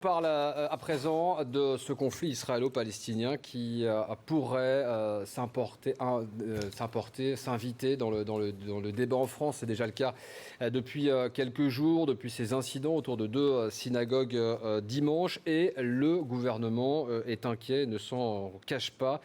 Parle à présent de ce conflit israélo-palestinien qui pourrait s'inviter dans le débat en France. C'est déjà le cas depuis quelques jours, depuis ces incidents autour de deux synagogues dimanche. Et le gouvernement est inquiet, ne s'en cache pas.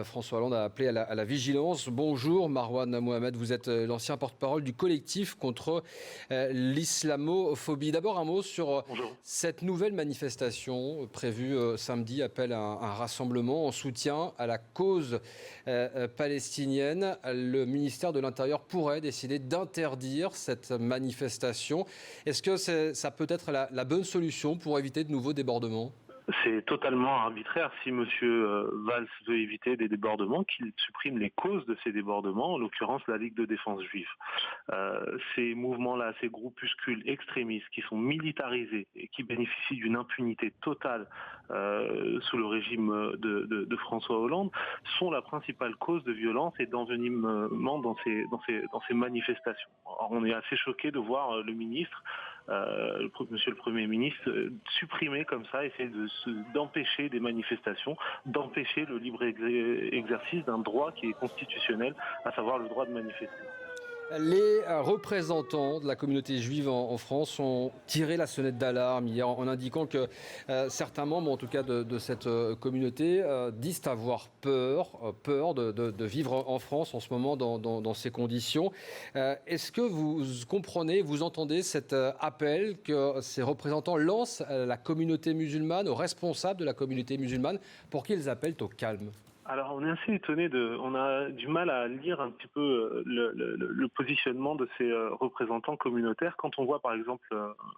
François Hollande a appelé à la vigilance. Bonjour Marwan Mohamed, vous êtes l'ancien porte-parole du collectif contre l'islamophobie. D'abord un mot sur Bonjour. cette nouvelle manifestation prévue samedi appelle à un rassemblement en soutien à la cause palestinienne. Le ministère de l'Intérieur pourrait décider d'interdire cette manifestation. Est-ce que ça peut être la bonne solution pour éviter de nouveaux débordements ? C'est totalement arbitraire. Si M. Valls veut éviter des débordements, qu'il supprime les causes de ces débordements, en l'occurrence la Ligue de défense juive. Ces mouvements-là, ces groupuscules extrémistes qui sont militarisés et qui bénéficient d'une impunité totale sous le régime de François Hollande, sont la principale cause de violence et d'envenimement dans ces manifestations. Alors, on est assez choqué de voir le ministre, Monsieur le Premier ministre, supprimer comme ça, essayer d'empêcher des manifestations, d'empêcher le libre exercice d'un droit qui est constitutionnel, à savoir le droit de manifester. Les représentants de la communauté juive en France ont tiré la sonnette d'alarme hier en indiquant que certains membres, en tout cas de cette communauté, disent avoir peur de vivre en France en ce moment dans ces conditions. Est-ce que vous comprenez, vous entendez cet appel que ces représentants lancent à la communauté musulmane, aux responsables de la communauté musulmane, pour qu'ils appellent au calme ? Alors on est assez étonné, on a du mal à lire un petit peu le positionnement de ces représentants communautaires. Quand on voit par exemple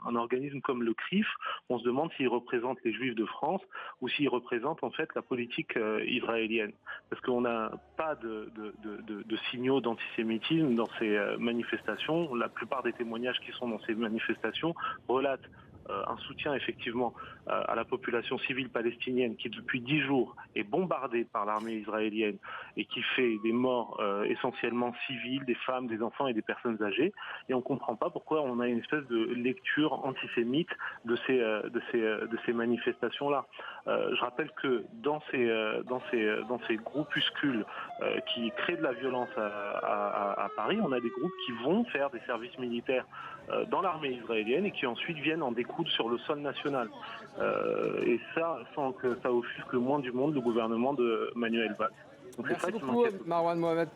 un organisme comme le CRIF, on se demande s'il représente les Juifs de France ou s'il représente en fait la politique israélienne. Parce qu'on n'a pas de signaux d'antisémitisme dans ces manifestations. La plupart des témoignages qui sont dans ces manifestations relatent un soutien effectivement à la population civile palestinienne qui depuis 10 jours est bombardée par l'armée israélienne et qui fait des morts essentiellement civiles, des femmes, des enfants et des personnes âgées. Et on ne comprend pas pourquoi on a une espèce de lecture antisémite de ces manifestations-là. Je rappelle que dans ces groupuscules qui créent de la violence à Paris, on a des groupes qui vont faire des services militaires dans l'armée israélienne et qui ensuite viennent en découdre sur le sol national. Et ça, sans que ça offusque le moins du monde le gouvernement de Manuel Valls. Donc Merci beaucoup Marwan Mohamed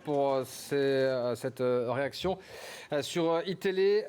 pour cette réaction sur iTélé.